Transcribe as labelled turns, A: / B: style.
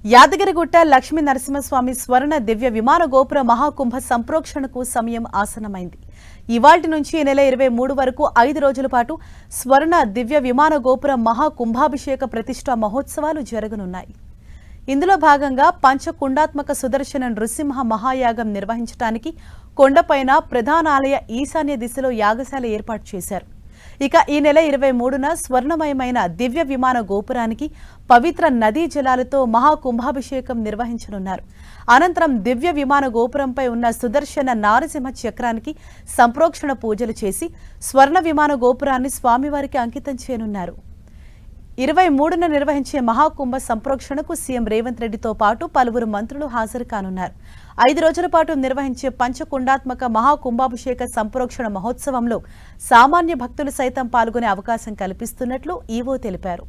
A: యాదగిరిగుట్ట లక్ష్మీ నరసింహస్వామి స్వర్ణ దివ్య విమాన గోపుర మహాకుంభ సంప్రోక్షణకు సమయం ఆసన్నమైంది. ఇవాల్టి నుంచి ఈ నెల 23 వరకు 5 రోజుల పాటు స్వర్ణ దివ్య విమాన గోపుర మహాకుంభాభిషేక ప్రతిష్ఠా మహోత్సవాలు జరగనున్నాయి. ఇందులో భాగంగా పంచకుండాత్మక సుదర్శన నృసింహ మహాయాగం నిర్వహించడానికి కొండపైన ప్రధానాలయ ఈశాన్య దిశలో యాగశాల ఏర్పాటు చేశారు. ఇక ఈ నెల 23న స్వర్ణమయమైన దివ్య విమాన గోపురానికి పవిత్ర నదీ జలాలతో మహాకుంభాభిషేకం నిర్వహించనున్నారు. అనంతరం దివ్య విమాన గోపురంపై ఉన్న సుదర్శన నారసింహ చక్రానికి సంప్రోక్షణ పూజలు చేసి స్వర్ణ విమాన గోపురాన్ని స్వామివారికి అంకితం చేయనున్నారు. 23న నిర్వహించే మహాకుంభ సంప్రోక్షణకు సీఎం రేవంత్ రెడ్డితో పాటు పలువురు మంత్రులు హాజరు కానున్నారు. 5 రోజుల పాటు నిర్వహించే పంచకుండాత్మక మహాకుంభాభిషేక సంప్రోక్షణ మహోత్సవంలో సామాన్య భక్తులు సైతం పాల్గొనే అవకాశం కల్పిస్తున్నట్లు ఈవో తెలిపారు.